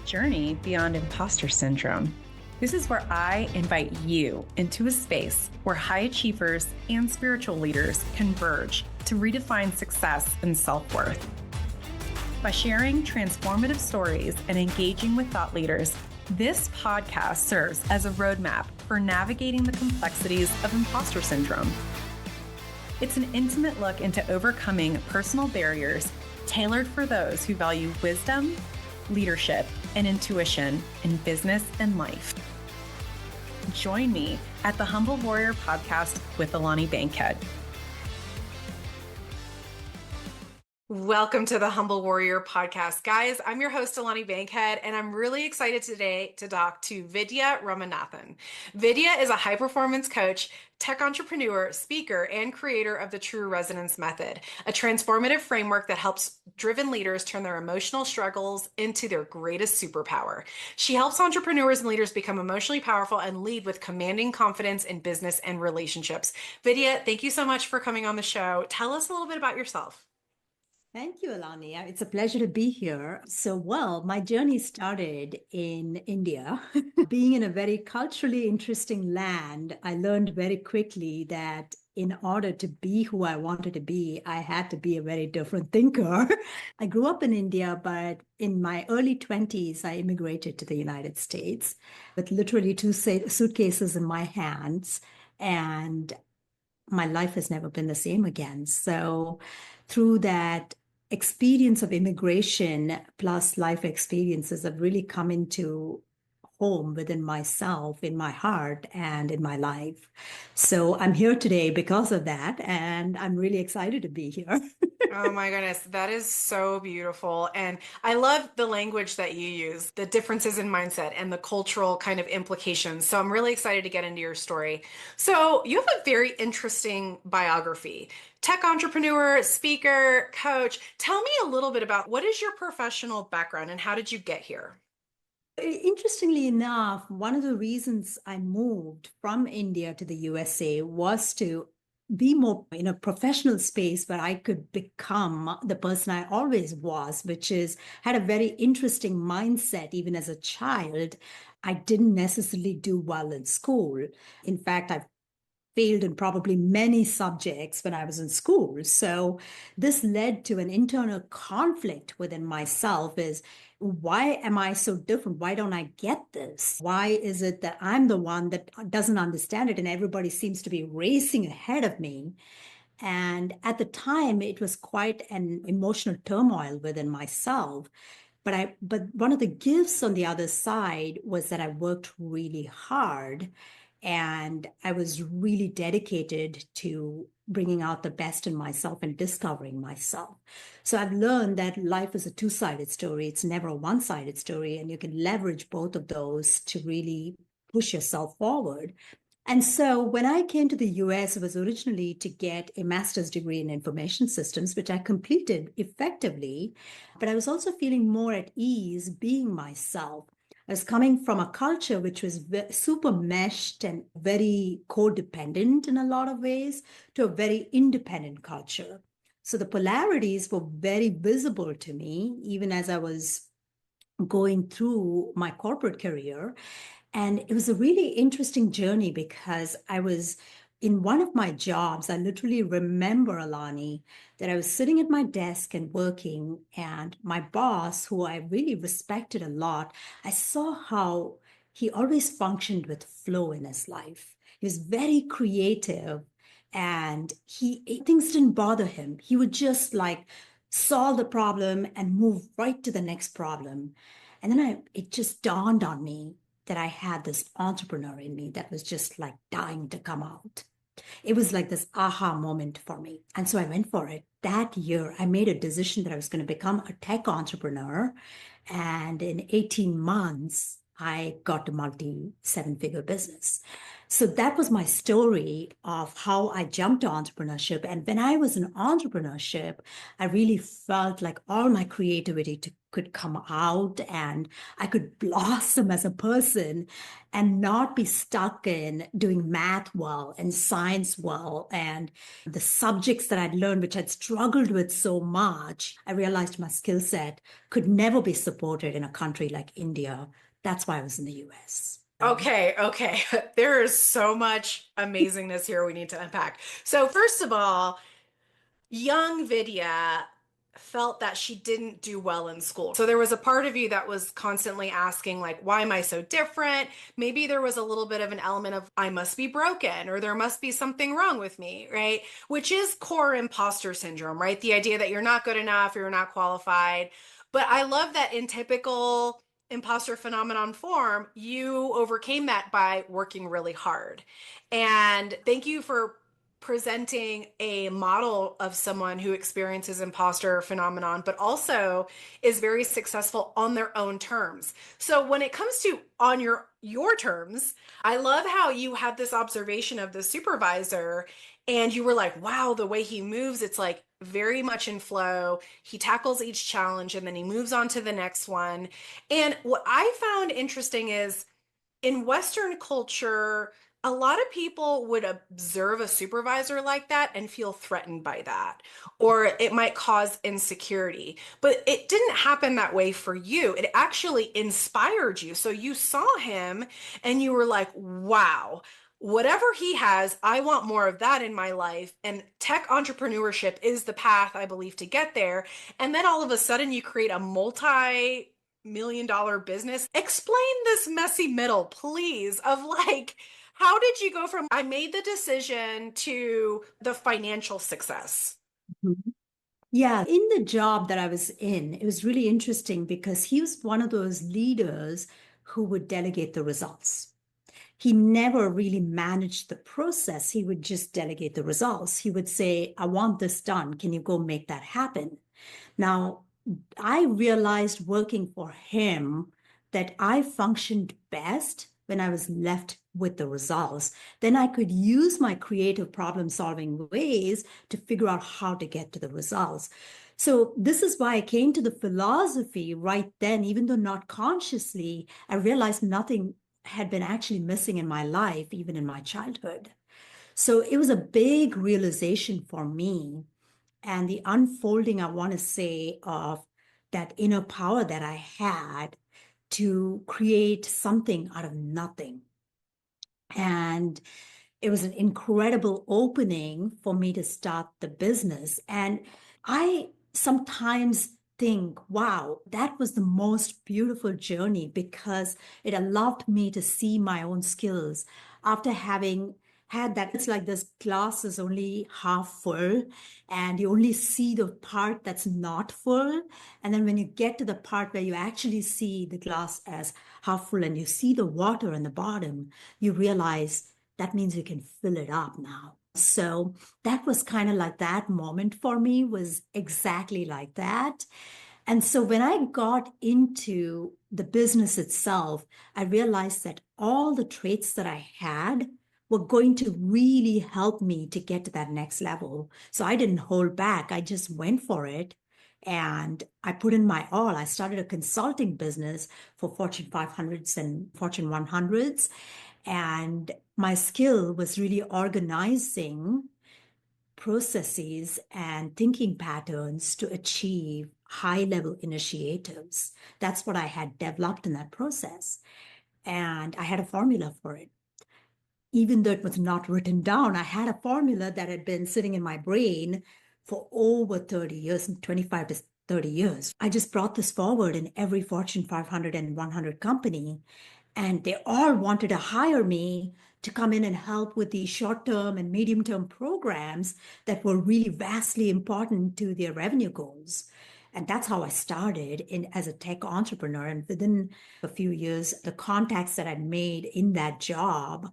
journey beyond imposter syndrome. This is where I invite you into a space where high achievers and spiritual leaders converge to redefine success and self-worth. By sharing transformative stories and engaging with thought leaders, this podcast serves as a roadmap for navigating the complexities of imposter syndrome. It's an intimate look into overcoming personal barriers tailored for those who value wisdom, leadership, and intuition in business and life. Join me at the Humble Warrior Podcast with Alani Bankhead. Welcome to the Humble Warrior Podcast. Guys, I'm your host, Alani Bankhead, and I'm really excited today to talk to Vidya Ramanathan. Vidya is a high-performance coach, tech entrepreneur, speaker, and creator of the True Resonance Method, a transformative framework that helps driven leaders turn their emotional struggles into their greatest superpower. She helps entrepreneurs and leaders become emotionally powerful and lead with commanding confidence in business and relationships. Vidya, thank you so much for coming on the show. Tell us a little bit about yourself. Thank you, Alani. It's a pleasure to be here. My journey started in India. Being in a very culturally interesting land, I learned very quickly that in order to be who I wanted to be, I had to be a very different thinker. I grew up in India, but in my early 20s, I immigrated to the United States with literally two suitcases in my hands, and my life has never been the same again. So through that experience of immigration plus life experiences have really come into home within myself, in my heart, and in my life. So I'm here today because of that, and I'm really excited to be here. Oh my goodness, that is so beautiful. And I love the language that you use, the differences in mindset and the cultural kind of implications. So I'm really excited to get into your story. So you have a very interesting biography. Tech entrepreneur, speaker, coach. Tell me a little bit about what is your professional background and how did you get here? Interestingly enough, one of the reasons I moved from India to the USA was to be more in a professional space where I could become the person I always was, which is had a very interesting mindset. Even as a child, I didn't necessarily do well in school. In fact, I failed in probably many subjects when I was in school. So this led to an internal conflict within myself is, why am I so different? Why don't I get this? Why is it that I'm the one that doesn't understand it and everybody seems to be racing ahead of me? And at the time, it was quite an emotional turmoil within myself. But one of the gifts on the other side was that I worked really hard and I was really dedicated to bringing out the best in myself and discovering myself. So I've learned that life is a two-sided story. It's never a one-sided story. And you can leverage both of those to really push yourself forward. And so when I came to the US, it was originally to get a master's degree in information systems, which I completed effectively. But I was also feeling more at ease being myself. I was coming from a culture which was super meshed and very codependent in a lot of ways to a very independent culture. So the polarities were very visible to me, even as I was going through my corporate career. And it was a really interesting journey because I was in one of my jobs. I literally remember, Alani, that I was sitting at my desk and working, and my boss, who I really respected a lot, I saw how he always functioned with flow in his life. He was very creative and things didn't bother him. He would just like solve the problem and move right to the next problem. And then it just dawned on me that I had this entrepreneur in me that was just like dying to come out. It was like this aha moment for me. And so I went for it. That year, I made a decision that I was going to become a tech entrepreneur. And in 18 months, I got a multi seven-figure business. So that was my story of how I jumped to entrepreneurship. And when I was in entrepreneurship, I really felt like all my creativity could come out and I could blossom as a person and not be stuck in doing math well and science well. And the subjects that I'd learned, which I'd struggled with so much, I realized my skill set could never be supported in a country like India. That's why I was in the US. Okay. There is so much amazingness here we need to unpack. So, first of all, young Vidya felt that she didn't do well in school. So there was a part of you that was constantly asking, like, why am I so different? Maybe there was a little bit of an element of, I must be broken or there must be something wrong with me, right? Which is core imposter syndrome, right? The idea that you're not good enough, you're not qualified. But I love that in typical imposter phenomenon form, you overcame that by working really hard. And thank you for presenting a model of someone who experiences imposter phenomenon but also is very successful on their own terms. So when it comes to on your terms, I love how you had this observation of the supervisor and you were like, wow, the way he moves, it's like very much in flow. He tackles each challenge and then he moves on to the next one. And what I found interesting is in Western culture, a lot of people would observe a supervisor like that and feel threatened by that, or it might cause insecurity. But it didn't happen that way for you. It actually inspired you. So you saw him and you were like, wow. Whatever he has, I want more of that in my life. And tech entrepreneurship is the path, I believe, to get there. And then all of a sudden, you create a multi-million-dollar business. Explain this messy middle, please, of like, how did you go from I made the decision to the financial success? Mhm. Yeah, in the job that I was in, it was really interesting because he was one of those leaders who would delegate the results. He never really managed the process. He would just delegate the results. He would say, I want this done. Can you go make that happen? Now, I realized working for him that I functioned best when I was left with the results. Then I could use my creative problem solving ways to figure out how to get to the results. So, this is why I came to the philosophy right then, even though not consciously, I realized nothing had been actually missing in my life, even in my childhood. So, it was a big realization for me and the unfolding, I want to say, of that inner power that I had to create something out of nothing. And it was an incredible opening for me to start the business. And I sometimes think, wow, that was the most beautiful journey because it allowed me to see my own skills after having had that. It's like this glass is only half full and you only see the part that's not full. And then when you get to the part where you actually see the glass as half full and you see the water in the bottom, you realize that means you can fill it up now. So that was kind of like that moment for me was exactly like that. And so when I got into the business itself, I realized that all the traits that I had were going to really help me to get to that next level. So I didn't hold back. I just went for it and I put in my all. I started a consulting business for Fortune 500s and Fortune 100s. And my skill was really organizing processes and thinking patterns to achieve high level initiatives. That's what I had developed in that process. And I had a formula for it. Even though it was not written down, I had a formula that had been sitting in my brain for over 30 years, 25 to 30 years. I just brought this forward in every Fortune 500 and 100 company. And they all wanted to hire me to come in and help with the short term and medium term programs that were really vastly important to their revenue goals. And that's how I started as a tech entrepreneur. And within a few years, the contacts that I made in that job,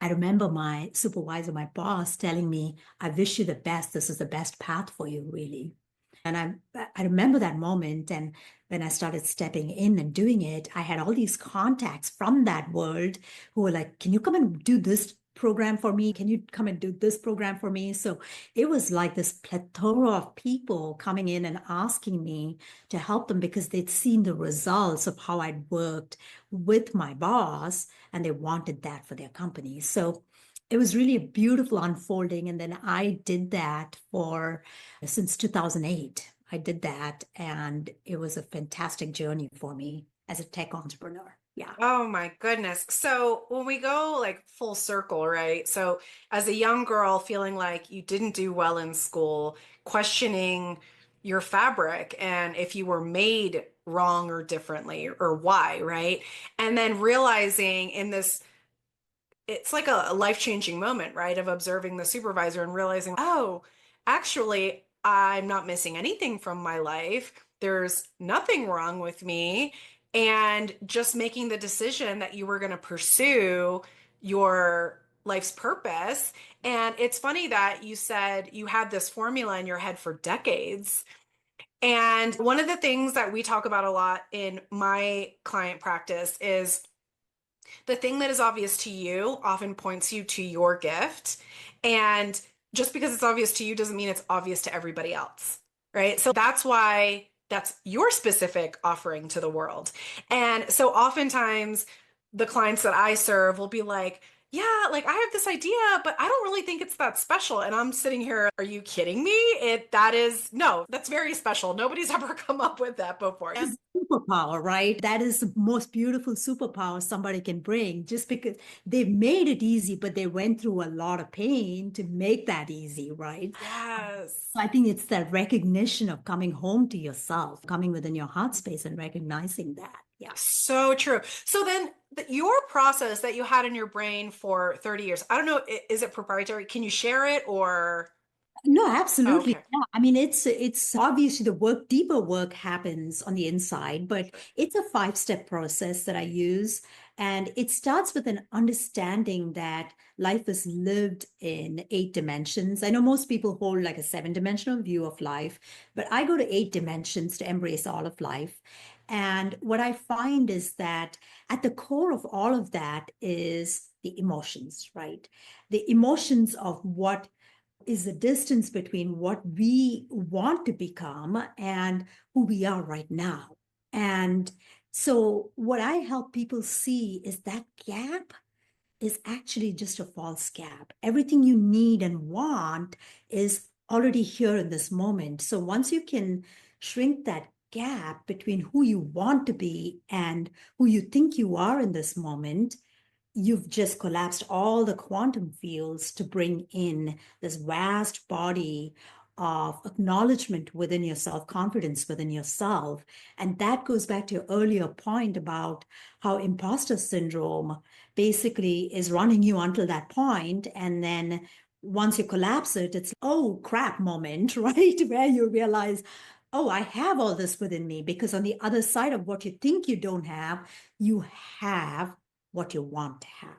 I remember my supervisor, my boss telling me, I wish you the best. This is the best path for you, really. And I remember that moment. And when I started stepping in and doing it, I had all these contacts from that world who were like, can you come and do this program for me? Can you come and do this program for me? So it was like this plethora of people coming in and asking me to help them because they'd seen the results of how I'd worked with my boss and they wanted that for their company. So it was really a beautiful unfolding. And then I did that for since 2008. I did that, and it was a fantastic journey for me as a tech entrepreneur. Yeah. Oh my goodness. So when we go like full circle, right? So as a young girl feeling like you didn't do well in school, questioning your fabric and if you were made wrong or differently or why, right? And then realizing in this, it's like a life-changing moment, right? Of observing the supervisor and realizing, oh, actually, I'm not missing anything from my life. There's nothing wrong with me. And just making the decision that you were going to pursue your life's purpose. And it's funny that you said you had this formula in your head for decades. And one of the things that we talk about a lot in my client practice is the thing that is obvious to you often points you to your gift. And just because it's obvious to you doesn't mean it's obvious to everybody else, right? So that's why that's your specific offering to the world. And so oftentimes the clients that I serve will be like, yeah, like I have this idea, but I don't really think it's that special. And I'm sitting here, are you kidding me? That is, no, that's very special. Nobody's ever come up with that before. It's a superpower, right? That is the most beautiful superpower somebody can bring just because they made it easy, but they went through a lot of pain to make that easy, right? Yes. So I think it's that recognition of coming home to yourself, coming within your heart space and recognizing that. Yeah. So true. So then your process that you had in your brain for 30 years, I don't know, is it proprietary? Can you share it or? No, Oh, absolutely. okay. Yeah. I mean, it's obviously the work, deeper work happens on the inside, but it's a five-step process that I use. And it starts with an understanding that life is lived in 8 dimensions. I know most people hold like a 7 dimensional view of life, but I go to 8 dimensions to embrace all of life. And what I find is that at the core of all of that is the emotions, right? The emotions of what is the distance between what we want to become and who we are right now. And so, what I help people see is that gap is actually just a false gap. Everything you need and want is already here in this moment. So, once you can shrink that gap between who you want to be and who you think you are in this moment, you've just collapsed all the quantum fields to bring in this vast body of acknowledgement within yourself, confidence within yourself. And that goes back to your earlier point about how imposter syndrome basically is running you until that point. And then once you collapse it, it's, oh crap moment, right? Where you realize, oh, I have all this within me. Because on the other side of what you think you don't have, you have what you want to have.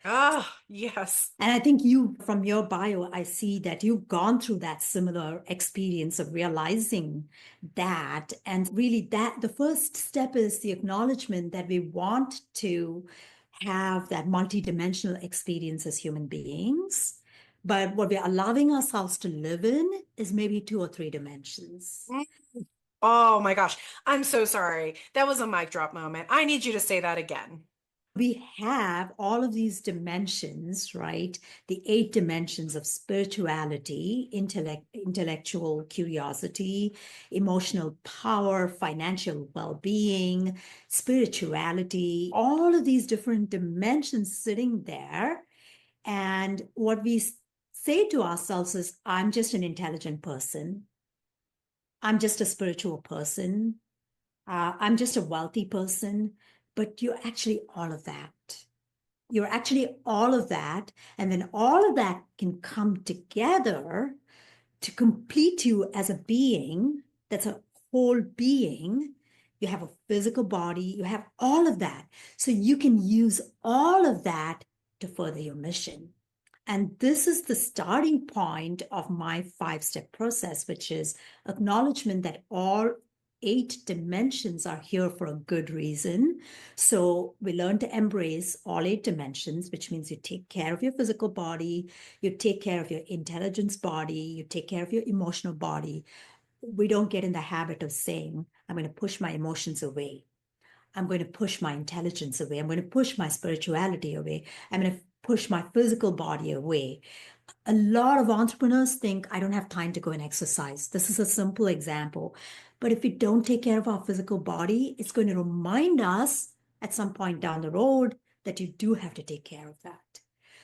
Ah, yes. And I think you, from your bio, I see that you've gone through that similar experience of realizing that. And really, that the first step is the acknowledgement that we want to have that multidimensional experience as human beings. But what we're allowing ourselves to live in is maybe 2 or 3 dimensions. Mm. Oh my gosh. I'm so sorry. That was a mic drop moment. I need you to say that again. We have all of these dimensions, right? The 8 dimensions of spirituality, intellectual curiosity, emotional power, financial well-being, spirituality, all of these different dimensions sitting there. And what we say to ourselves is, I'm just an intelligent person. I'm just a spiritual person. I'm just a wealthy person, but you're actually all of that. You're actually all of that. And then all of that can come together to complete you as a being that's a whole being. You have a physical body, you have all of that. So you can use all of that to further your mission. And this is the starting point of my 5-step process, which is acknowledgement that all 8 dimensions are here for a good reason. So we learn to embrace all 8 dimensions, which means you take care of your physical body, you take care of your intelligence body, you take care of your emotional body. We don't get in the habit of saying, I'm going to push my emotions away. I'm going to push my intelligence away. I'm going to push my spirituality away. I'm going to push my physical body away. A lot of entrepreneurs think I don't have time to go and exercise. This is a simple example. But if we don't take care of our physical body, it's going to remind us at some point down the road that you do have to take care of that.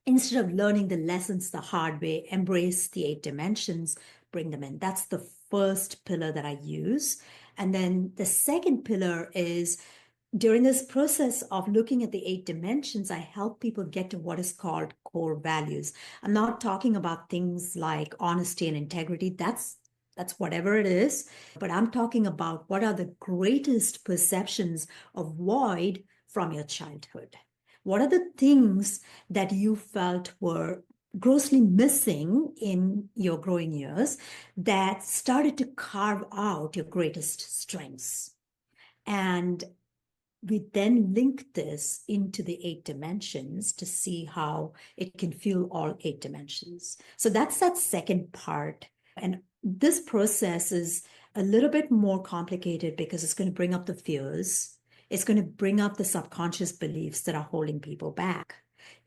Instead of learning the lessons the hard way, embrace the 8 dimensions, bring them in. That's the first pillar that I use. And then the second pillar is during this process of looking at the 8 dimensions, I help people get to what is called core values. I'm not talking about things like honesty and integrity. That's whatever it is. But I'm talking about what are the greatest perceptions of void from your childhood. What are the things that you felt were grossly missing in your growing years that started to carve out your greatest strengths? And we then link this into the 8 dimensions to see how it can fuel all 8 dimensions. So that's that second part. And this process is a little bit more complicated because it's going to bring up the fears. It's going to bring up the subconscious beliefs that are holding people back,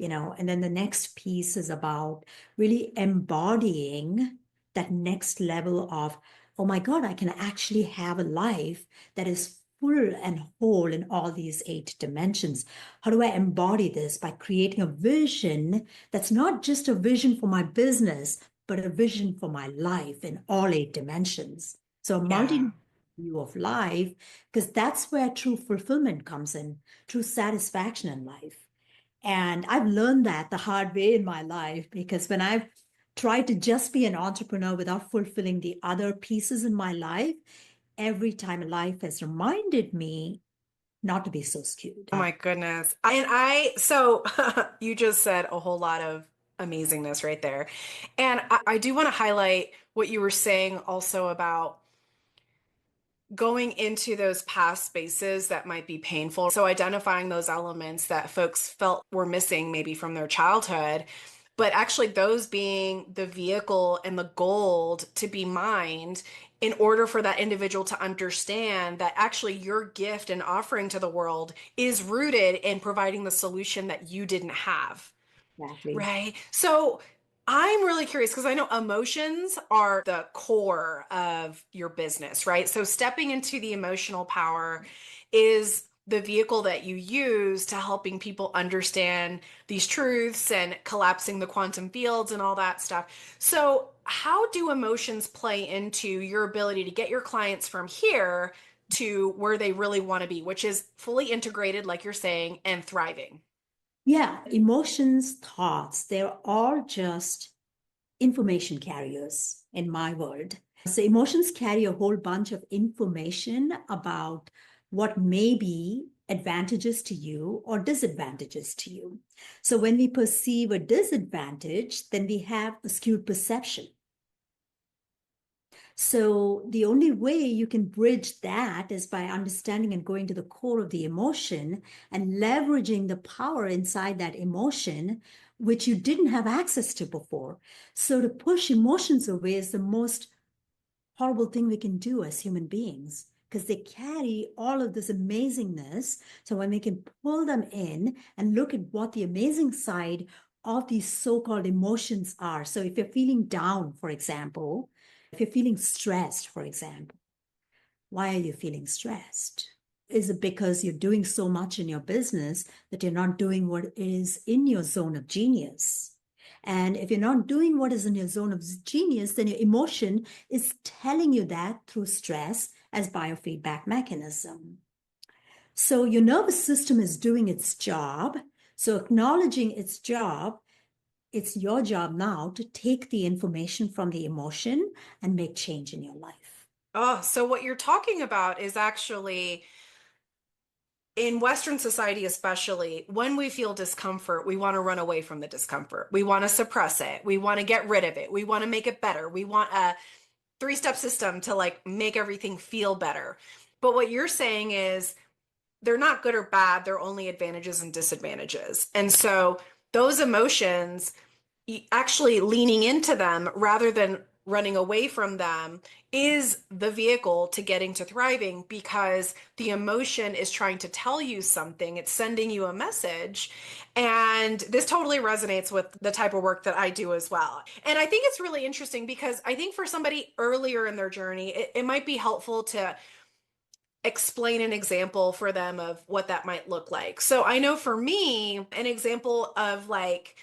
and then the next piece is about really embodying that next level of, oh my God, I can actually have a life that is full and whole in all these 8 dimensions. How do I embody this? By creating a vision that's not just a vision for my business, but a vision for my life in all 8 dimensions. So a multi view of life, because that's where true fulfillment comes in, true satisfaction in life. And I've learned that the hard way in my life, because when I've tried to just be an entrepreneur without fulfilling the other pieces in my life, every time life has reminded me not to be so skewed. Oh my goodness. So you just said a whole lot of amazingness right there. And I do want to highlight what you were saying also about going into those past spaces that might be painful. So identifying those elements that folks felt were missing maybe from their childhood, but actually those being the vehicle and the gold to be mined in order for that individual to understand that actually your gift and offering to the world is rooted in providing the solution that you didn't have. Exactly. Right. So I'm really curious because I know emotions are the core of your business, right? So stepping into the emotional power is the vehicle that you use to helping people understand these truths and collapsing the quantum fields and all that stuff. So how do emotions play into your ability to get your clients from here to where they really want to be, which is fully integrated, like you're saying, and thriving? Yeah, emotions, thoughts, they're all just information carriers in my world. So emotions carry a whole bunch of information about what may be advantages to you or disadvantages to you. So when we perceive a disadvantage, then we have a skewed perception. So the only way you can bridge that is by understanding and going to the core of the emotion and leveraging the power inside that emotion, which you didn't have access to before. So to push emotions away is the most horrible thing we can do as human beings, because they carry all of this amazingness. So when we can pull them in and look at what the amazing side of these so-called emotions are. So if you're feeling down, for example, if you're feeling stressed, for example, why are you feeling stressed? Is it because you're doing so much in your business that you're not doing what is in your zone of genius? And if you're not doing what is in your zone of genius, then your emotion is telling you that through stress as biofeedback mechanism. So your nervous system is doing its job. So acknowledging its job, it's your job now to take the information from the emotion and make change in your life. Oh, so what you're talking about is actually in Western society, especially, when we feel discomfort, we want to run away from the discomfort. We want to suppress it. We want to get rid of it. We want to make it better. We want a three-step system to like make everything feel better. But what you're saying is they're not good or bad. They're only advantages and disadvantages. And so those emotions, actually leaning into them rather than running away from them, is the vehicle to getting to thriving, because the emotion is trying to tell you something. It's sending you a message. And this totally resonates with the type of work that I do as well. And I think it's really interesting because I think for somebody earlier in their journey, it might be helpful to explain an example for them of what that might look like. So I know for me, an example of like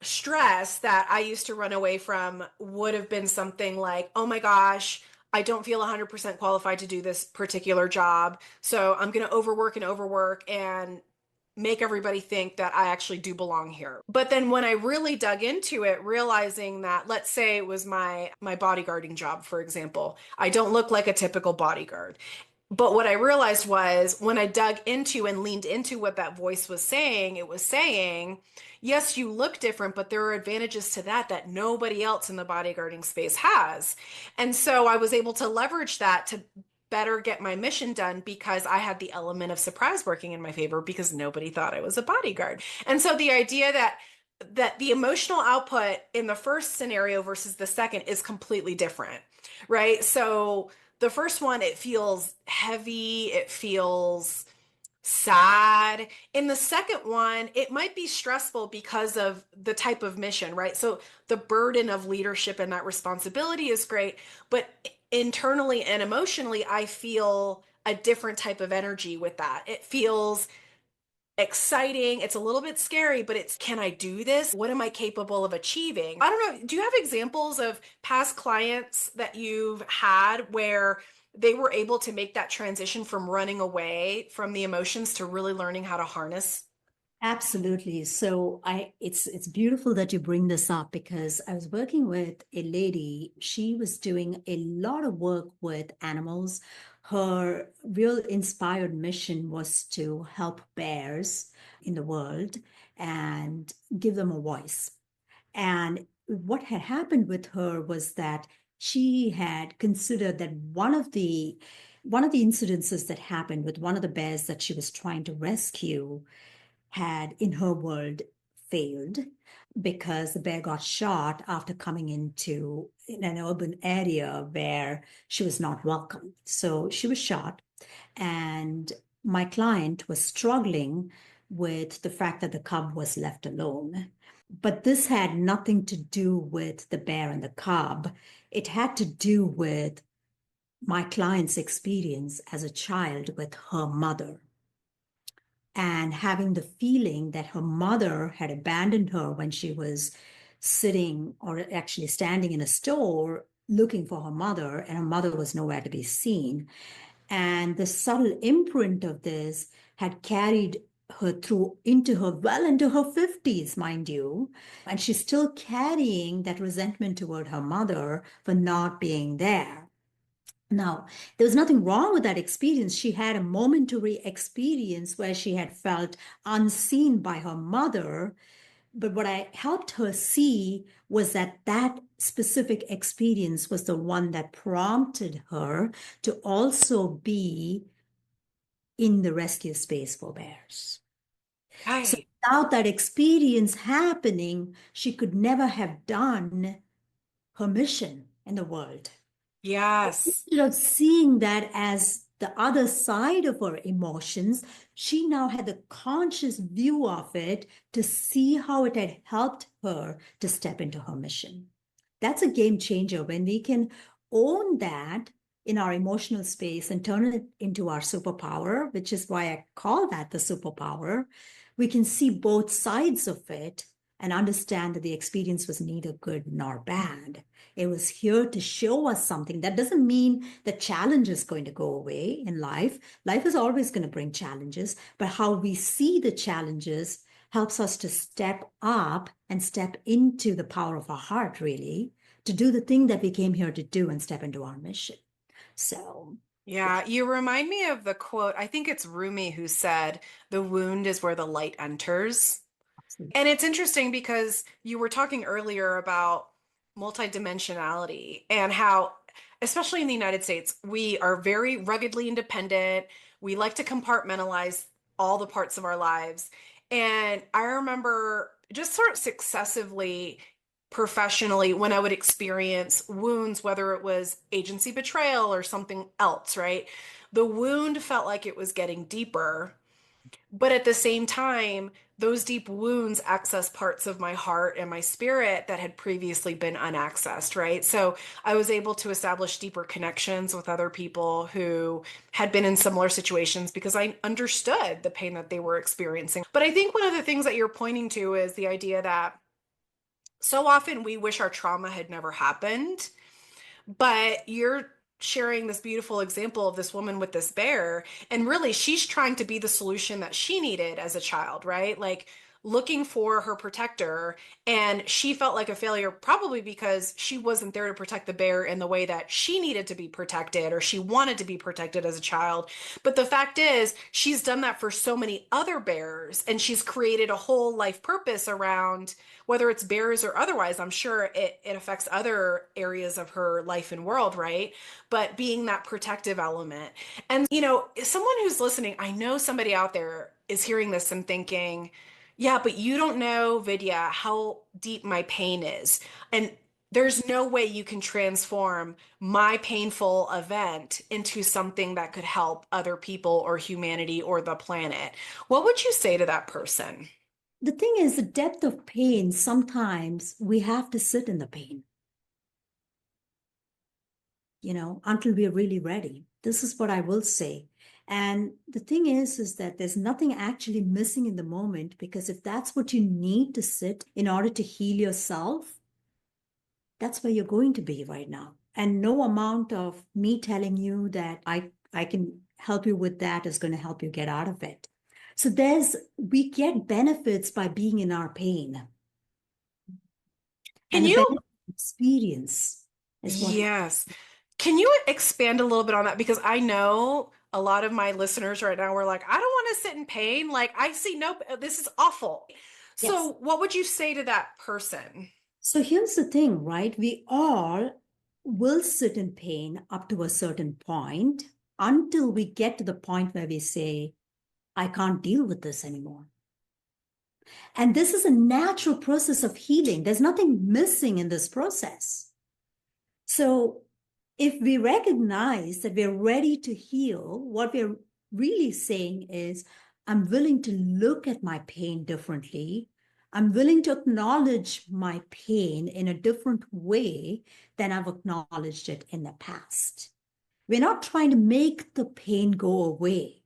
stress that I used to run away from would have been something like, oh my gosh, I don't feel 100% qualified to do this particular job. So I'm going to overwork and make everybody think that I actually do belong here. But then when I really dug into it, realizing that, let's say it was my bodyguarding job, for example, I don't look like a typical bodyguard. But what I realized was when I dug into and leaned into what that voice was saying, it was saying, yes, you look different, but there are advantages to that nobody else in the bodyguarding space has. And so I was able to leverage that to better get my mission done because I had the element of surprise working in my favor because nobody thought I was a bodyguard. And so the idea that the emotional output in the first scenario versus the second is completely different, right? So the first one, it feels heavy, it feels sad. In the second one, it might be stressful because of the type of mission, right? So the burden of leadership and that responsibility is great, but internally and emotionally, I feel a different type of energy with that. It feels exciting. It's a little bit scary, but it's, can I do this? What am I capable of achieving? I don't know. Do you have examples of past clients that you've had where they were able to make that transition from running away from the emotions to really learning how to harness? Absolutely. So it's beautiful that you bring this up because I was working with a lady. She was doing a lot of work with animals. Her real inspired mission was to help bears in the world and give them a voice. And what had happened with her was that she had considered that one of the incidences that happened with one of the bears that she was trying to rescue had, in her world, failed because the bear got shot after coming into in an urban area where she was not welcome. So she was shot, and my client was struggling with the fact that the cub was left alone. But this had nothing to do with the bear and the cub. It had to do with my client's experience as a child with her mother and having the feeling that her mother had abandoned her when she was sitting or actually standing in a store looking for her mother, and her mother was nowhere to be seen. And the subtle imprint of this had carried her through into her well into her 50s, mind you. And she's still carrying that resentment toward her mother for not being there. Now, there was nothing wrong with that experience. She had a momentary experience where she had felt unseen by her mother. But what I helped her see was that that specific experience was the one that prompted her to also be in the rescue space for bears. So Right. without that experience happening, she could never have done her mission in the world. Yes. Instead of seeing that as the other side of her emotions, she now had the conscious view of it to see how it had helped her to step into her mission. That's a game changer when we can own that in our emotional space and turn it into our superpower, which is why I call that the superpower. We can see both sides of it and understand that the experience was neither good nor bad. It was here to show us something. That doesn't mean the challenge is going to go away in life. Life is always going to bring challenges, but how we see the challenges helps us to step up and step into the power of our heart, really, to do the thing that we came here to do and step into our mission. So Yeah, you remind me of the quote. I think it's Rumi who said, "The wound is where the light enters." And it's interesting because you were talking earlier about multidimensionality and how, especially in the United States, we are very ruggedly independent. We like to compartmentalize all the parts of our lives. And I remember just sort of successively, professionally, when I would experience wounds, whether it was agency betrayal or something else, right? The wound felt like it was getting deeper, but at the same time, those deep wounds access parts of my heart and my spirit that had previously been unaccessed, right? So I was able to establish deeper connections with other people who had been in similar situations because I understood the pain that they were experiencing. But I think one of the things that you're pointing to is the idea that so often we wish our trauma had never happened, but you're sharing this beautiful example of this woman with this bear, and really she's trying to be the solution that she needed as a child, right? Like looking for her protector, and she felt like a failure probably because she wasn't there to protect the bear in the way that she needed to be protected or she wanted to be protected as a child. But the fact is she's done that for so many other bears, and she's created a whole life purpose around whether it's bears or otherwise. I'm sure it affects other areas of her life and world, right? But being that protective element. And, someone who's listening, I know somebody out there is hearing this and thinking, yeah, but you don't know, Vidya, how deep my pain is. And there's no way you can transform my painful event into something that could help other people or humanity or the planet. What would you say to that person? The thing is, the depth of pain, sometimes we have to sit in the pain, until we're really ready. This is what I will say. And the thing is that there's nothing actually missing in the moment, because if that's what you need to sit in order to heal yourself, that's where you're going to be right now. And no amount of me telling you that I can help you with that is going to help you get out of it. So we get benefits by being in our pain. Can And the you? benefit experience is what. Yes. Can you expand a little bit on that? Because I know a lot of my listeners right now were like, I don't want to sit in pain. Like, I see no, this is awful. Yes. So, what would you say to that person? So here's the thing, right? We all will sit in pain up to a certain point until we get to the point where we say, I can't deal with this anymore. And this is a natural process of healing. There's nothing missing in this process. So if we recognize that we're ready to heal, what we're really saying is, I'm willing to look at my pain differently. I'm willing to acknowledge my pain in a different way than I've acknowledged it in the past. We're not trying to make the pain go away.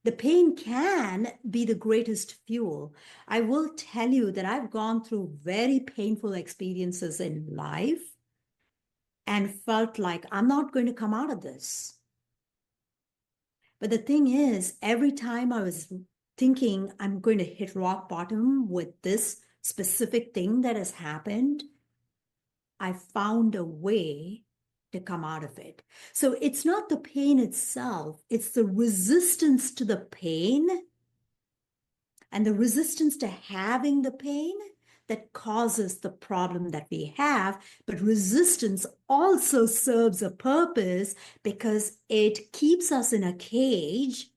The pain can be the greatest fuel. I will tell you that I've gone through very painful experiences in life and felt like I'm not going to come out of this. But the thing is, every time I was thinking I'm going to hit rock bottom with this specific thing that has happened, I found a way to come out of it. So it's not the pain itself, it's the resistance to the pain and the resistance to having the pain that causes the problem that we have. But resistance also serves a purpose because it keeps us in a cage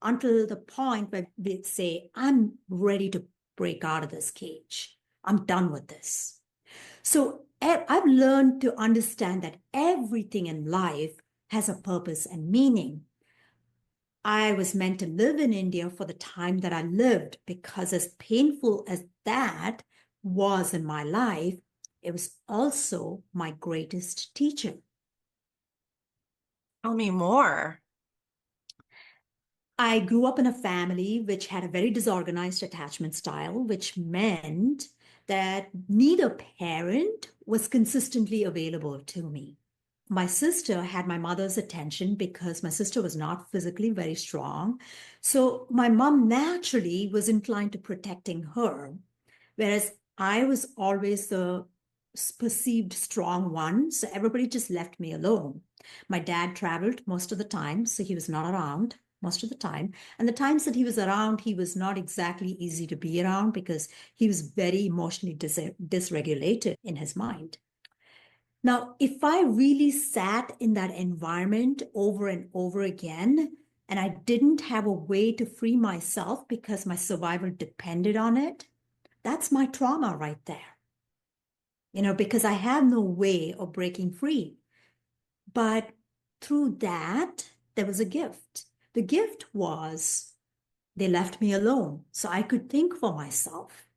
until the point where we say, I'm ready to break out of this cage. I'm done with this. So I've learned to understand that everything in life has a purpose and meaning. I was meant to live in India for the time that I lived, because as painful as that was in my life, it was also my greatest teacher. Tell me more. I grew up in a family which had a very disorganized attachment style, which meant that neither parent was consistently available to me. My sister had my mother's attention because my sister was not physically very strong. So my mom naturally was inclined to protecting her, whereas I was always the perceived strong one. So everybody just left me alone. My dad traveled most of the time, so he was not around most of the time. And the times that he was around, he was not exactly easy to be around because he was very emotionally dysregulated in his mind. Now, if I really sat in that environment over and over again, and I didn't have a way to free myself because my survival depended on it, that's my trauma right there. Because I have no way of breaking free. But through that, there was a gift. The gift was they left me alone so I could think for myself.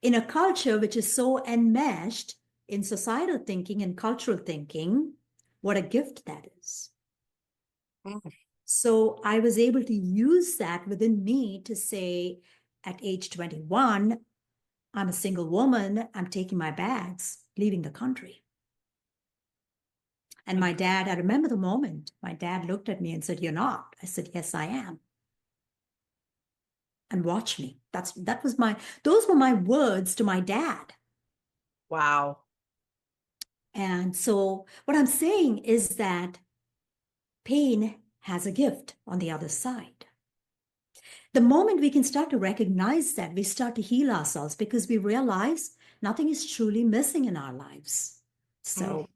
In a culture which is so enmeshed in societal thinking and cultural thinking, what a gift that is. Mm. So I was able to use that within me to say, at age 21, I'm a single woman, I'm taking my bags, leaving the country. And my dad, I remember the moment, my dad looked at me and said, "You're not." I said, "Yes, I am." And watch me. Those were my words to my dad. Wow. And so what I'm saying is that pain has a gift on the other side. The moment we can start to recognize that, we start to heal ourselves because we realize nothing is truly missing in our lives. So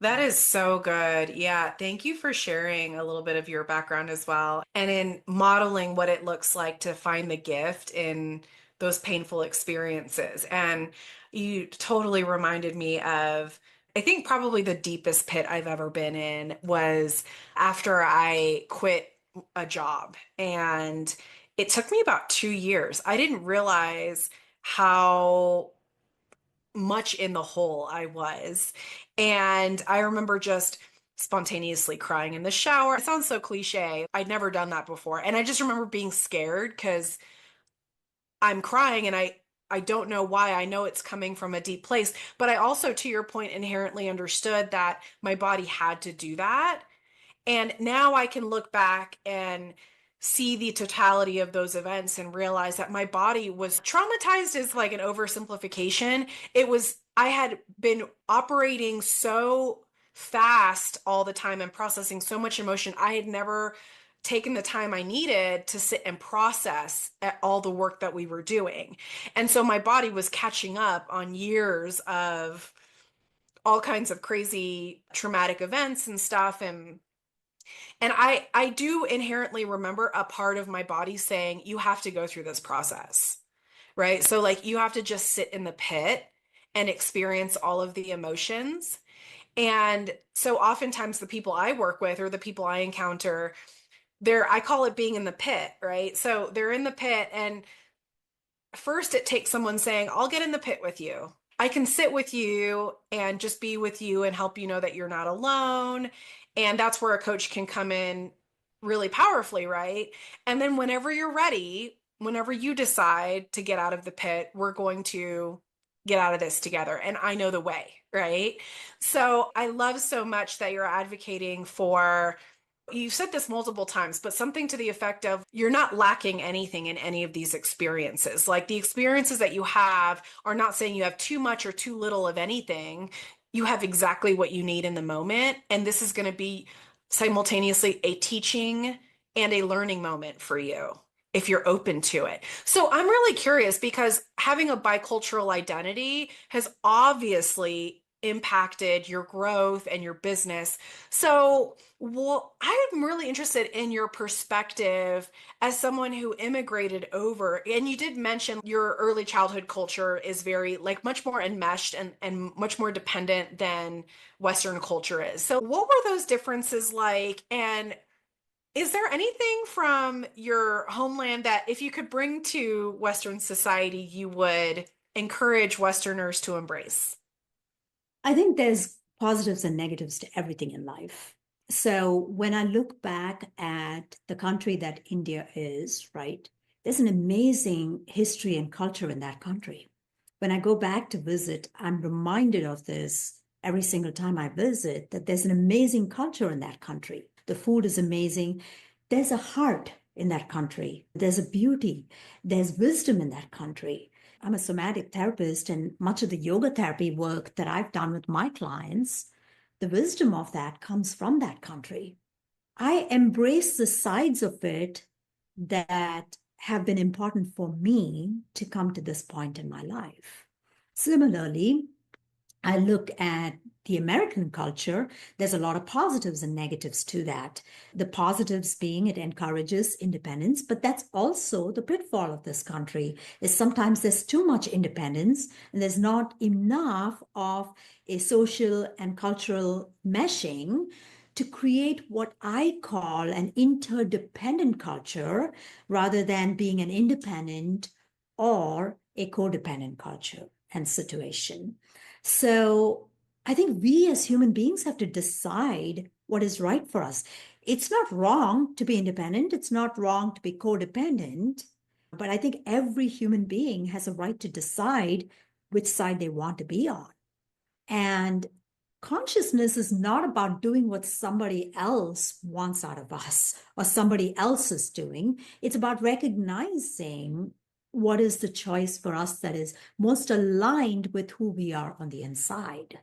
That is so good. Yeah. Thank you for sharing a little bit of your background as well and in modeling what it looks like to find the gift in those painful experiences. And you totally reminded me of, I think probably the deepest pit I've ever been in was after I quit a job. And it took me about 2 years. I didn't realize how much in the hole I was. And I remember just spontaneously crying in the shower. It sounds so cliche. I'd never done that before. And I just remember being scared because I'm crying and I don't know why. I know it's coming from a deep place, but I also, to your point, inherently understood that my body had to do that. And now I can look back and see the totality of those events and realize that my body was traumatized is like an oversimplification. I had been operating so fast all the time and processing so much emotion. I had never taken the time I needed to sit and process all the work that we were doing. And so my body was catching up on years of all kinds of crazy traumatic events and stuff. And I do inherently remember a part of my body saying, you have to go through this process, right? So like you have to just sit in the pit and experience all of the emotions. And so oftentimes the people I work with or the people I encounter, I call it being in the pit, right? So they're in the pit and first it takes someone saying, I'll get in the pit with you. I can sit with you and just be with you and help you know that you're not alone. And that's where a coach can come in really powerfully, right? And then whenever you're ready, whenever you decide to get out of the pit, we're going to get out of this together. And I know the way, right? So I love so much that you're advocating for. You've said this multiple times, but something to the effect of you're not lacking anything in any of these experiences. Like the experiences that you have are not saying you have too much or too little of anything. You have exactly what you need in the moment. And this is going to be simultaneously a teaching and a learning moment for you if you're open to it. So I'm really curious because having a bicultural identity has obviously impacted your growth and your business. So, well, I'm really interested in your perspective as someone who immigrated over. And you did mention your early childhood culture is very, like, much more enmeshed and much more dependent than Western culture is. So, what were those differences like? And is there anything from your homeland that if you could bring to Western society, you would encourage Westerners to embrace? I think there's positives and negatives to everything in life. So when I look back at the country that India is, right, there's an amazing history and culture in that country. When I go back to visit, I'm reminded of this every single time I visit, that there's an amazing culture in that country. The food is amazing. There's a heart in that country. There's a beauty. There's wisdom in that country. I'm a somatic therapist, and much of the yoga therapy work that I've done with my clients, the wisdom of that comes from that country. I embrace the sides of it that have been important for me to come to this point in my life. Similarly, I look at the American culture, there's a lot of positives and negatives to that. The positives being it encourages independence, but that's also the pitfall of this country is sometimes there's too much independence and there's not enough of a social and cultural meshing to create what I call an interdependent culture rather than being an independent or a codependent culture and situation. So I think we as human beings have to decide what is right for us. It's not wrong to be independent. It's not wrong to be codependent. But I think every human being has a right to decide which side they want to be on. And consciousness is not about doing what somebody else wants out of us or somebody else is doing. It's about recognizing what is the choice for us that is most aligned with who we are on the inside.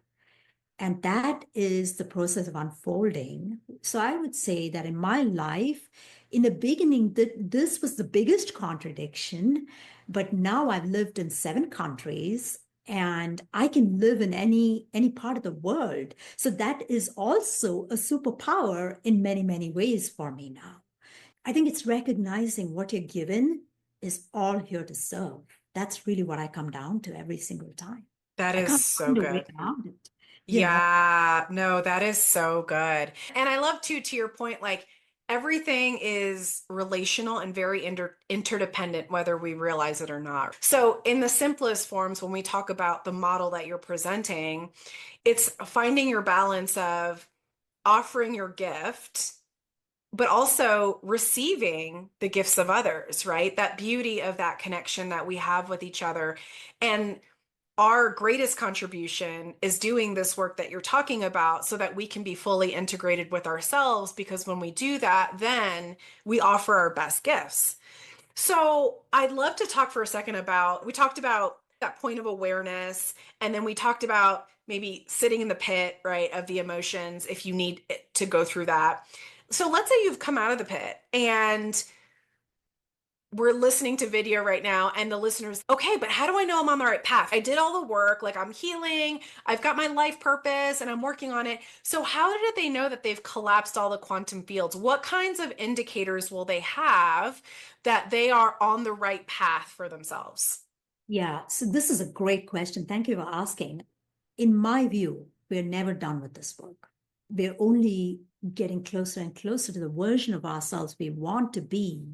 And that is the process of unfolding. So I would say that in my life, in the beginning, this was the biggest contradiction. But now I've lived in 7 countries and I can live in any part of the world. So that is also a superpower in many, many ways for me now. I think it's recognizing what you're given is all here to serve. That's really what I come down to every single time. That I is can't so find a way good. around it. Yeah. Yeah, no, that is so good. And I love too, to your point, like everything is relational and very interdependent, whether we realize it or not. So, in the simplest forms, when we talk about the model that you're presenting, it's finding your balance of offering your gift, but also receiving the gifts of others, right? That beauty of that connection that we have with each other. And our greatest contribution is doing this work that you're talking about so that we can be fully integrated with ourselves, because when we do that, then we offer our best gifts. So I'd love to talk for a second about, we talked about that point of awareness, and then we talked about maybe sitting in the pit, right, of the emotions if you need to go through that. So let's say you've come out of the pit and we're listening to video right now, and the listeners, okay, but how do I know I'm on the right path? I did all the work, like I'm healing, I've got my life purpose and I'm working on it. So how did they know that they've collapsed all the quantum fields? What kinds of indicators will they have that they are on the right path for themselves? Yeah. So this is a great question. Thank you for asking. In my view, we're never done with this work. We're only getting closer and closer to the version of ourselves we want to be.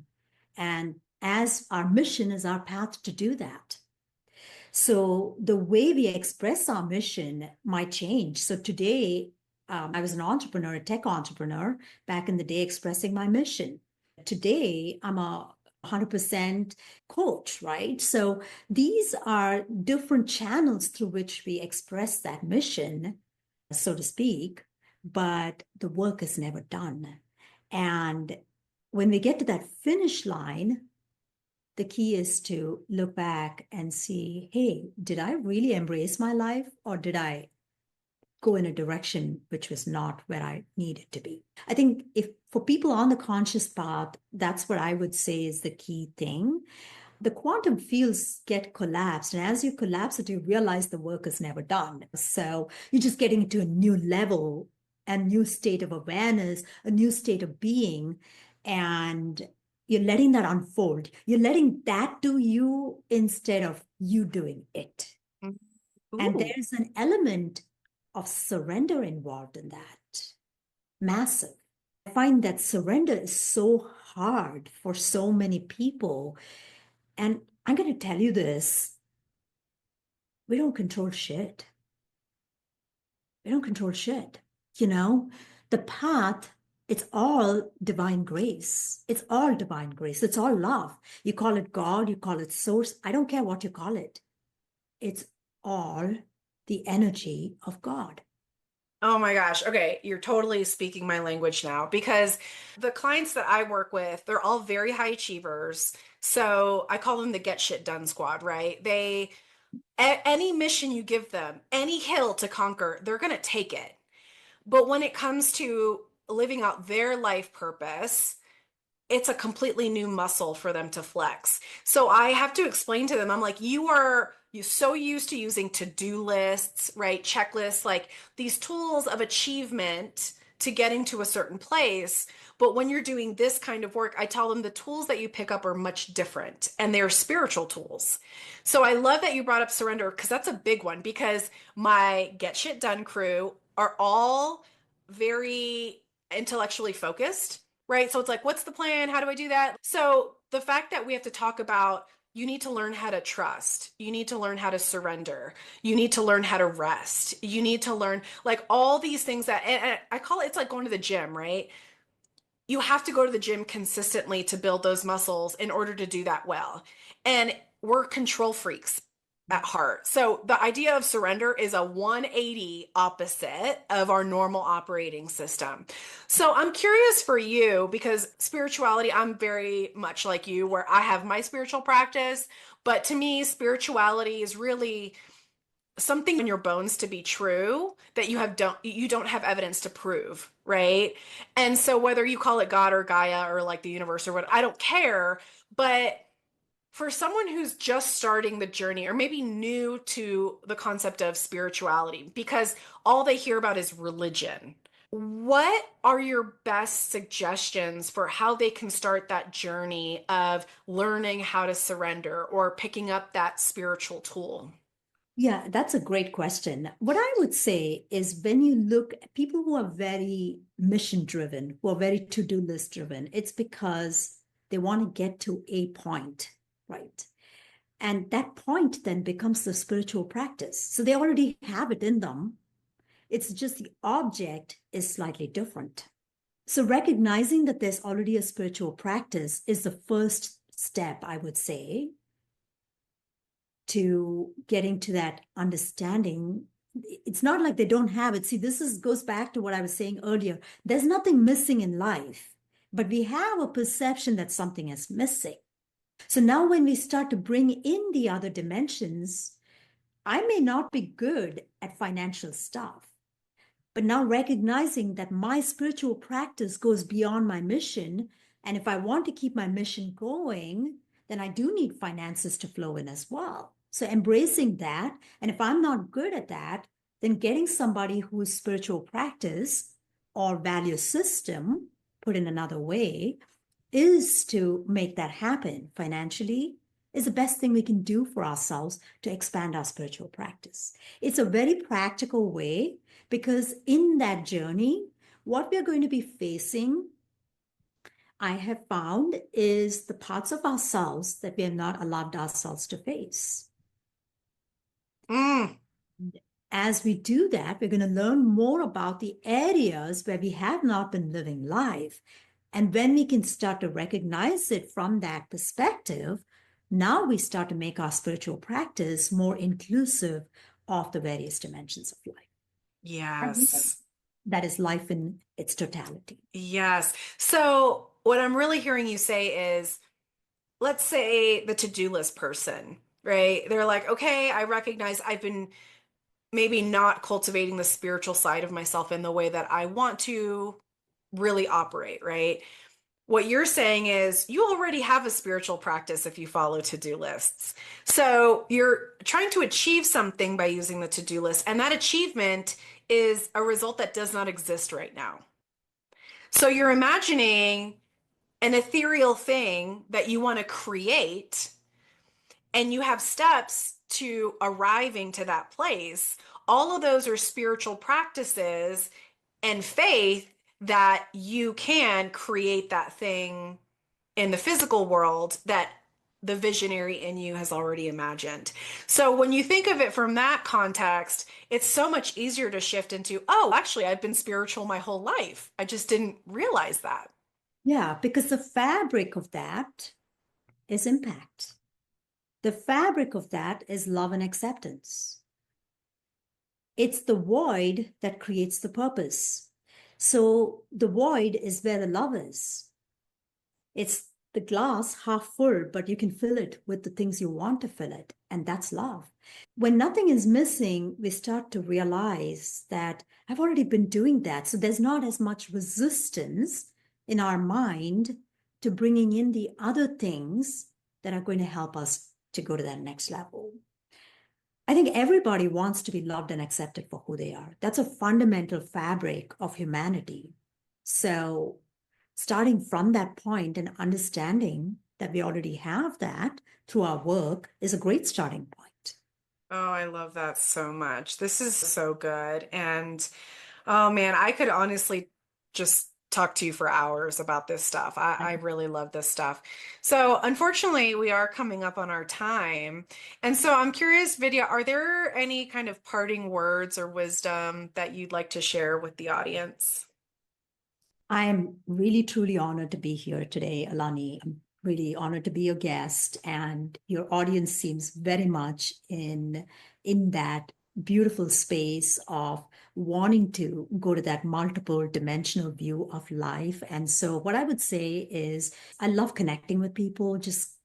And as our mission is our path to do that. So the way we express our mission might change. So today, I was an entrepreneur, a tech entrepreneur, back in the day expressing my mission. Today, I'm a 100% coach, right? So these are different channels through which we express that mission, so to speak, but the work is never done. And when we get to that finish line, the key is to look back and see, hey, did I really embrace my life, or did I go in a direction which was not where I needed to be? I think if for people on the conscious path, that's what I would say is the key thing. The quantum fields get collapsed. And as you collapse it, you realize the work is never done. So you're just getting into a new level, a new state of awareness, a new state of being. And you're letting that unfold. You're letting that do you instead of you doing it. And Ooh. there's an element of surrender involved in that. Massive. I find that surrender is so hard for so many people. And I'm going to tell you this, we don't control shit. We don't control shit. You know, the path, it's all divine grace. It's all divine grace. It's all love. You call it God, you call it source. I don't care what you call it. It's all the energy of God. Oh my gosh. Okay. You're totally speaking my language now, because the clients that I work with, they're all very high achievers. So I call them the get shit done squad, right? Any mission you give them, any hill to conquer, they're going to take it. But when it comes to living out their life purpose, it's a completely new muscle for them to flex. So I have to explain to them, I'm like, you're so used to using to-do lists, right? Checklists, like these tools of achievement to getting to a certain place. But when you're doing this kind of work, I tell them the tools that you pick up are much different and they're spiritual tools. So I love that you brought up surrender because that's a big one because my get shit done crew are all very intellectually focused, right? So it's like, what's the plan? How do I do that? So the fact that we have to talk about you need to learn how to trust. You need to learn how to surrender. You need to learn how to rest. You need to learn like all these things and I call it, it's like going to the gym, right? You have to go to the gym consistently to build those muscles in order to do that well. And we're control freaks at heart. So the idea of surrender is a 180 opposite of our normal operating system. So I'm curious for you because spirituality, I'm very much like you where I have my spiritual practice, but to me spirituality is really something in your bones to be true that you don't have evidence to prove, right? And so whether you call it God or Gaia or like the universe or what, I don't care, but for someone who's just starting the journey or maybe new to the concept of spirituality because all they hear about is religion, what are your best suggestions for how they can start that journey of learning how to surrender or picking up that spiritual tool? Yeah, that's a great question. What I would say is when you look at people who are very mission driven, who are very to-do list driven, it's because they want to get to a point, right? And that point then becomes the spiritual practice. So they already have it in them. It's just the object is slightly different. So recognizing that there's already a spiritual practice is the first step, I would say, to getting to that understanding. It's not like they don't have it. See, goes back to what I was saying earlier. There's nothing missing in life, but we have a perception that something is missing. So now when we start to bring in the other dimensions, I may not be good at financial stuff, but now recognizing that my spiritual practice goes beyond my mission. And if I want to keep my mission going, then I do need finances to flow in as well. So embracing that. And if I'm not good at that, then getting somebody whose spiritual practice or value system, put in another way, is to make that happen financially is the best thing we can do for ourselves to expand our spiritual practice. It's a very practical way because in that journey, what we're going to be facing, I have found, is the parts of ourselves that we have not allowed ourselves to face. Mm. As we do that, we're going to learn more about the areas where we have not been living life. And when we can start to recognize it from that perspective, now we start to make our spiritual practice more inclusive of the various dimensions of life. Yes. That is life in its totality. Yes. So what I'm really hearing you say is, let's say the to-do list person, right? They're like, okay, I recognize I've been maybe not cultivating the spiritual side of myself in the way that I want to really operate, right? What you're saying is you already have a spiritual practice if you follow to-do lists. So you're trying to achieve something by using the to-do list, and that achievement is a result that does not exist right now. So you're imagining an ethereal thing that you want to create, and you have steps to arriving to that place. All of those are spiritual practices and faith that you can create that thing in the physical world that the visionary in you has already imagined. So when you think of it from that context, it's so much easier to shift into, oh, actually, I've been spiritual my whole life. I just didn't realize that. Yeah, because the fabric of that is impact. The fabric of that is love and acceptance. It's the void that creates the purpose. So the void is where the love is. It's the glass half full, but you can fill it with the things you want to fill it. And that's love. When nothing is missing, we start to realize that I've already been doing that. So there's not as much resistance in our mind to bringing in the other things that are going to help us to go to that next level. I think everybody wants to be loved and accepted for who they are. That's a fundamental fabric of humanity. So starting from that point and understanding that we already have that through our work is a great starting point. Oh, I love that so much. This is so good. And oh man, I could honestly just talk to you for hours about this stuff. I really love this stuff. So unfortunately, we are coming up on our time. And so I'm curious, Vidya, are there any kind of parting words or wisdom that you'd like to share with the audience? I am really, truly honored to be here today, Alani. I'm really honored to be your guest, and your audience seems very much in that beautiful space of wanting to go to that multiple dimensional view of life. And so what I would say is I love connecting with people. Just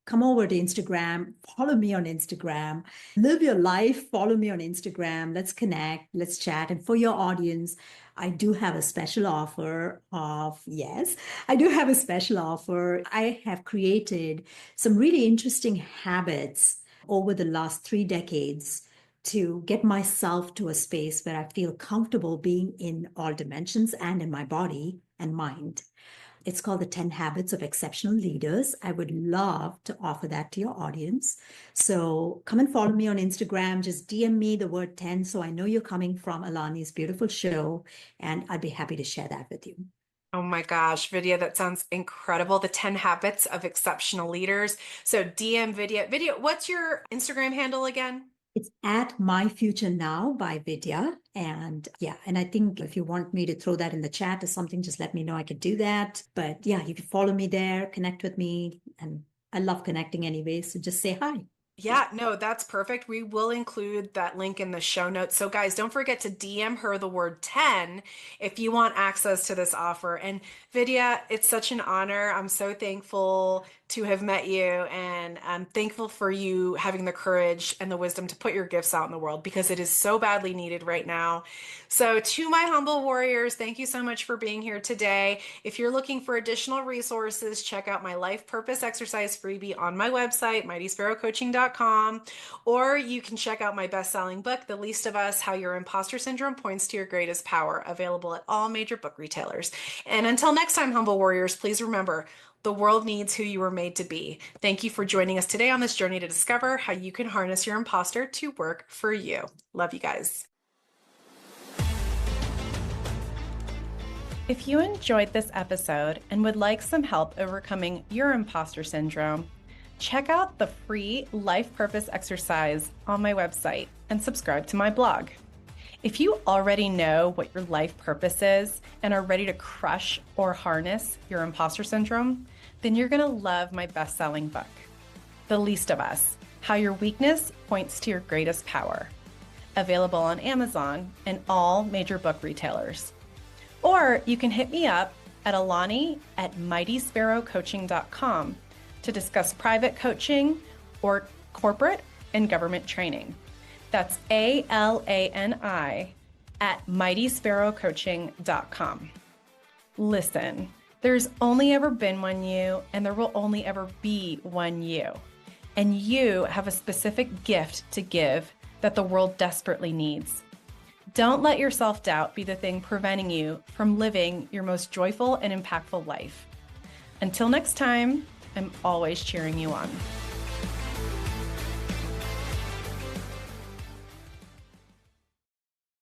come over to Instagram, follow me on Instagram, live your life, follow me on Instagram. Let's connect, let's chat. And for your audience, I do have a special offer of, yes, I do have a special offer. I have created some really interesting habits over the last 3 decades to get myself to a space where I feel comfortable being in all dimensions and in my body and mind. It's called the 10 Habits of Exceptional Leaders. I would love to offer that to your audience. So come and follow me on Instagram. Just DM me the word 10 so I know you're coming from Alani's beautiful show, and I'd be happy to share that with you. Oh my gosh, Vidya, that sounds incredible. The 10 Habits of Exceptional Leaders. So DM Vidya. Vidya, what's your Instagram handle again? It's at My Future Now by Vidya. And yeah, and I think if you want me to throw that in the chat or something, just let me know. I could do that. But yeah, you can follow me there, connect with me. And I love connecting anyway. So just say hi. Yeah, no, that's perfect. We will include that link in the show notes. So guys, don't forget to DM her the word 10 if you want access to this offer. And Vidya, it's such an honor. I'm so thankful to have met you, and I'm thankful for you having the courage and the wisdom to put your gifts out in the world, because it is so badly needed right now. So to my humble warriors, thank you so much for being here today. If you're looking for additional resources, check out my life purpose exercise freebie on my website, mightysparrowcoaching.com, or you can check out my best-selling book, The Least of Us: How Your Imposter Syndrome Points to Your Greatest Power, available at all major book retailers. And until next time, humble warriors, please remember, the world needs who you were made to be. Thank you for joining us today on this journey to discover how you can harness your imposter to work for you. Love you guys. If you enjoyed this episode and would like some help overcoming your imposter syndrome, check out the free life purpose exercise on my website and subscribe to my blog. If you already know what your life purpose is and are ready to crush or harness your imposter syndrome, then you're gonna love my best-selling book, The Least of Us: How Your Weakness Points to Your Greatest Power, available on Amazon and all major book retailers. Or you can hit me up at alani@mightysparrowcoaching.com to discuss private coaching or corporate and government training. That's ALANI@mightysparrowcoaching.com. Listen, there's only ever been one you, and there will only ever be one you. And you have a specific gift to give that the world desperately needs. Don't let your self-doubt be the thing preventing you from living your most joyful and impactful life. Until next time, I'm always cheering you on.